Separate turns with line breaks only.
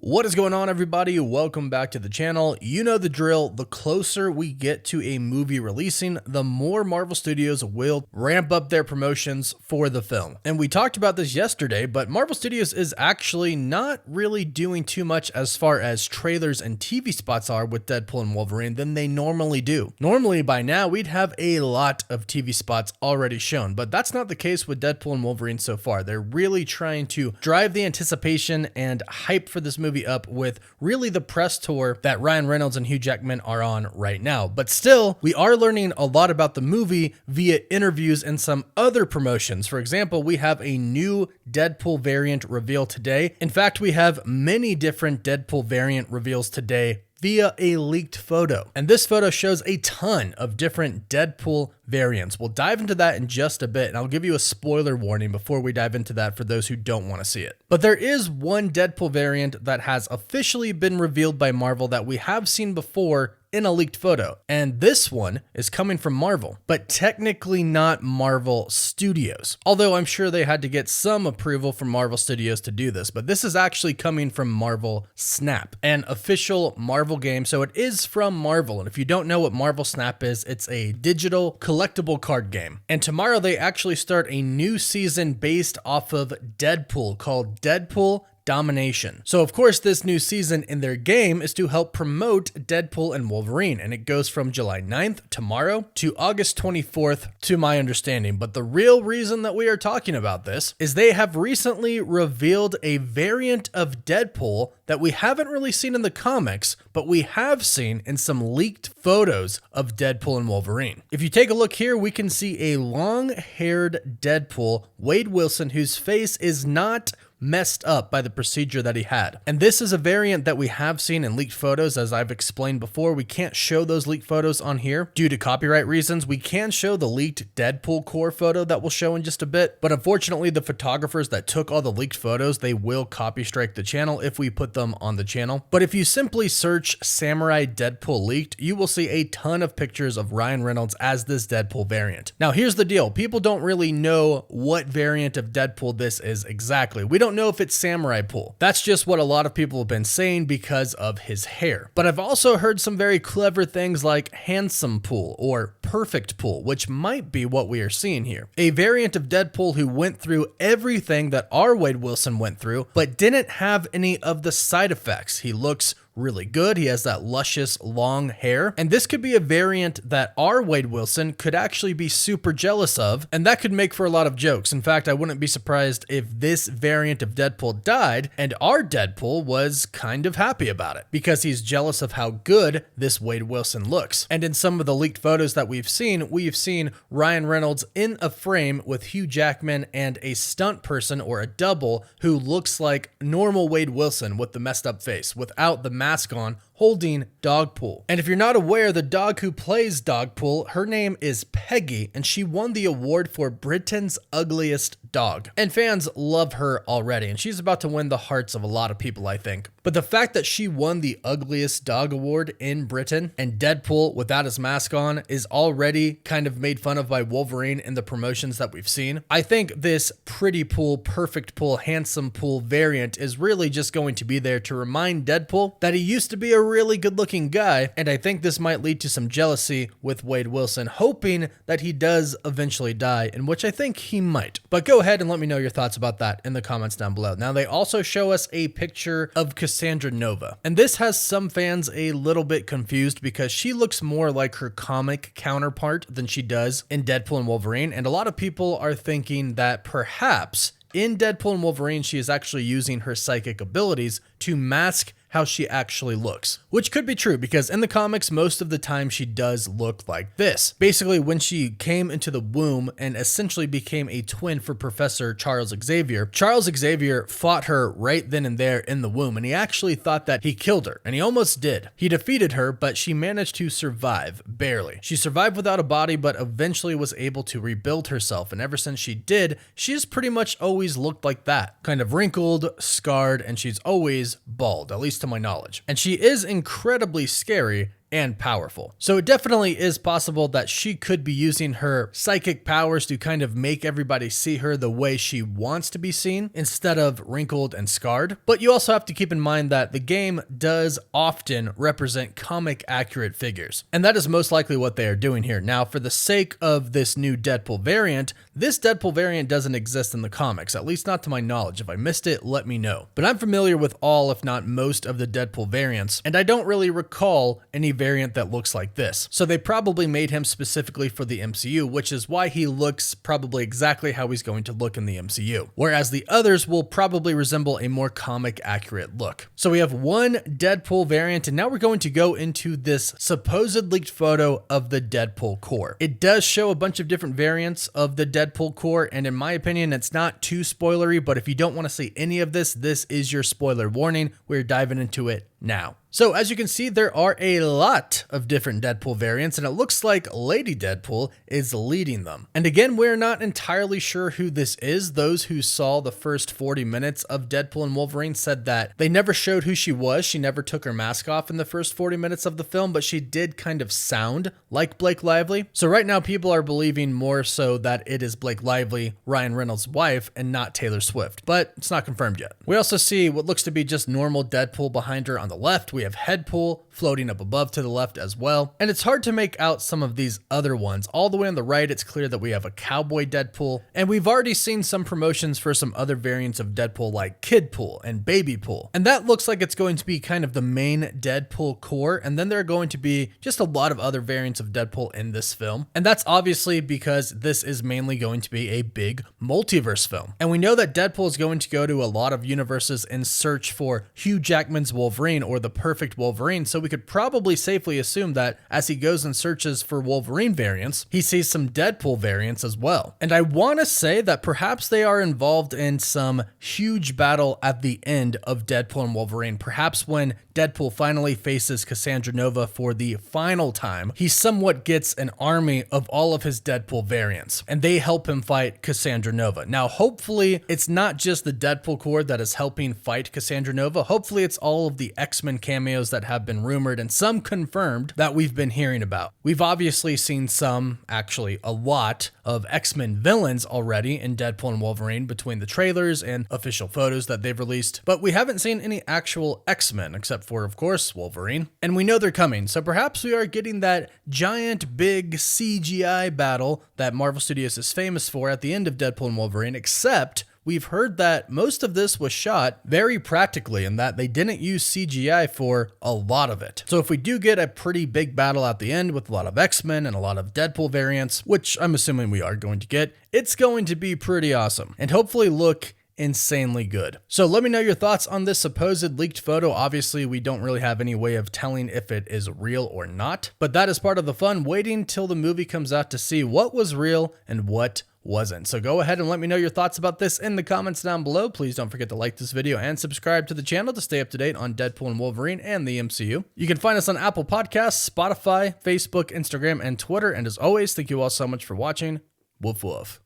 What is going on, everybody? Welcome back to the channel. You know the drill. The closer we get to a movie releasing, the more Marvel Studios will ramp up their promotions for the film. And we talked about this yesterday, but Marvel Studios is actually not really doing too much as far as trailers and TV spots are with Deadpool and Wolverine than they normally do. Normally, by now, we'd have a lot of TV spots already shown, but that's not the case with Deadpool and Wolverine so far. They're really trying to drive the anticipation and hype for this movie up with really the press tour that Ryan Reynolds and Hugh Jackman are on right now. But still, we are learning a lot about the movie via interviews and some other promotions. For example, we have a new Deadpool variant reveal today. In fact, we have many different Deadpool variant reveals today via a leaked photo. And this photo shows a ton of different Deadpool variants. We'll dive into that in just a bit, and I'll give you a spoiler warning before we dive into that for those who don't want to see it. But there is one Deadpool variant that has officially been revealed by Marvel that we have seen before in a leaked photo. And this one is coming from Marvel, but technically not Marvel Studios. Although I'm sure they had to get some approval from Marvel Studios to do this, but this is actually coming from Marvel Snap, an official Marvel game. So it is from Marvel. And if you don't know what Marvel Snap is, it's a digital collectible card game. And tomorrow they actually start a new season based off of Deadpool called Deadpool Domination. So of course this new season in their game is to help promote Deadpool and Wolverine, and it goes from July 9th, tomorrow, to August 24th to my understanding. But the real reason that we are talking about this is they have recently revealed a variant of Deadpool that we haven't really seen in the comics, but we have seen in some leaked photos of Deadpool and Wolverine. If you take a look here, we can see a long-haired Deadpool, Wade Wilson, whose face is not messed up by the procedure that he had. And this is a variant that we have seen in leaked photos. As I've explained before, we can't show those leaked photos on here due to copyright reasons. We can show the leaked Deadpool core photo that we'll show in just a bit, but unfortunately the photographers that took all the leaked photos, they will copy strike the channel if we put them on the channel. But if you simply search Samurai Deadpool leaked, you will see a ton of pictures of Ryan Reynolds as this Deadpool variant. Now here's the deal. People don't really know what variant of Deadpool this is exactly. We don't know if it's Samurai Pool. That's just what a lot of people have been saying because of his hair. But I've also heard some very clever things like Handsome Pool or Perfect Pool, which might be what we are seeing here. A variant of Deadpool who went through everything that our Wade Wilson went through, but didn't have any of the side effects. He looks really good. He has that luscious long hair. And this could be a variant that our Wade Wilson could actually be super jealous of, and that could make for a lot of jokes. In fact, I wouldn't be surprised if this variant of Deadpool died and our Deadpool was kind of happy about it because he's jealous of how good this Wade Wilson looks. And in some of the leaked photos that we've seen Ryan Reynolds in a frame with Hugh Jackman and a stunt person or a double who looks like normal Wade Wilson with the messed up face without the mask on, holding Dogpool. And if you're not aware, the dog who plays Dogpool, her name is Peggy, and she won the award for Britain's Ugliest Dog. And fans love her already, and she's about to win the hearts of a lot of people, I think. But the fact that she won the Ugliest Dog award in Britain and Deadpool without his mask on is already kind of made fun of by Wolverine in the promotions that we've seen. I think this Pretty Pool, Perfect Pool, Handsome Pool variant is really just going to be there to remind Deadpool that he used to be a really good looking guy, and I think this might lead to some jealousy with Wade Wilson, hoping that he does eventually die, in which I think he might. But go ahead and let me know your thoughts about that in the comments down below. Now they also show us a picture of Cassandra Nova, and this has some fans a little bit confused because she looks more like her comic counterpart than she does in Deadpool and Wolverine, and a lot of people are thinking that perhaps in Deadpool and Wolverine she is actually using her psychic abilities to mask how she actually looks, which could be true because in the comics, most of the time she does look like this. Basically, when she came into the womb and essentially became a twin for Professor Charles Xavier fought her right then and there in the womb, and he actually thought that he killed her, and he almost did. He defeated her, but she managed to survive, barely. She survived without a body, but eventually was able to rebuild herself, and ever since she did, she's pretty much always looked like that. Kind of wrinkled, scarred, and she's always bald, at least to my knowledge. And she is incredibly scary and powerful. So it definitely is possible that she could be using her psychic powers to kind of make everybody see her the way she wants to be seen instead of wrinkled and scarred. But you also have to keep in mind that the game does often represent comic accurate figures, and that is most likely what they are doing here. Now, for the sake of this new Deadpool variant, this Deadpool variant doesn't exist in the comics, at least not to my knowledge. If I missed it, let me know. But I'm familiar with all, if not most, of the Deadpool variants, and I don't really recall any variant that looks like this. So they probably made him specifically for the MCU, which is why he looks probably exactly how he's going to look in the MCU. Whereas the others will probably resemble a more comic accurate look. So we have one Deadpool variant, and now we're going to go into this supposed leaked photo of the Deadpool core. It does show a bunch of different variants of the Deadpool core, and in my opinion, it's not too spoilery, but if you don't want to see any of this, this is your spoiler warning. We're diving into it now. So as you can see, there are a lot of different Deadpool variants, and it looks like Lady Deadpool is leading them. And again, we're not entirely sure who this is. Those who saw the first 40 minutes of Deadpool and Wolverine said that they never showed who she was. She never took her mask off in the first 40 minutes of the film, but she did kind of sound like Blake Lively. So right now, people are believing more so that it is Blake Lively, Ryan Reynolds' wife, and not Taylor Swift, but it's not confirmed yet. We also see what looks to be just normal Deadpool behind her on the left. We have Headpool floating up above to the left as well. And it's hard to make out some of these other ones. All the way on the right, it's clear that we have a cowboy Deadpool. And we've already seen some promotions for some other variants of Deadpool like Kidpool and Babypool. And that looks like it's going to be kind of the main Deadpool core. And then there are going to be just a lot of other variants of Deadpool in this film. And that's obviously because this is mainly going to be a big multiverse film. And we know that Deadpool is going to go to a lot of universes in search for Hugh Jackman's Wolverine or the perfect Wolverine, so we could probably safely assume that as he goes and searches for Wolverine variants, he sees some Deadpool variants as well. And I want to say that perhaps they are involved in some huge battle at the end of Deadpool and Wolverine. Perhaps when Deadpool finally faces Cassandra Nova for the final time, he somewhat gets an army of all of his Deadpool variants, and they help him fight Cassandra Nova. Now, hopefully, it's not just the Deadpool core that is helping fight Cassandra Nova. Hopefully, it's all of the X-Men cameos that have been rumored and some confirmed that we've been hearing about. We've obviously seen some, actually a lot, of X-Men villains already in Deadpool and Wolverine between the trailers and official photos that they've released, but we haven't seen any actual X-Men except for, of course, Wolverine. And we know they're coming, so perhaps we are getting that giant, big CGI battle that Marvel Studios is famous for at the end of Deadpool and Wolverine, except we've heard that most of this was shot very practically and that they didn't use CGI for a lot of it. So if we do get a pretty big battle at the end with a lot of X-Men and a lot of Deadpool variants, which I'm assuming we are going to get, it's going to be pretty awesome and hopefully look insanely good. So let me know your thoughts on this supposed leaked photo. Obviously, we don't really have any way of telling if it is real or not, but that is part of the fun, waiting till the movie comes out to see what was real and what wasn't. So go ahead and let me know your thoughts about this in the comments down below. Please don't forget to like this video and subscribe to the channel to stay up to date on Deadpool and Wolverine and the MCU. You can find us on Apple Podcasts, Spotify, Facebook, Instagram, and Twitter. And as always, thank you all so much for watching. Woof woof.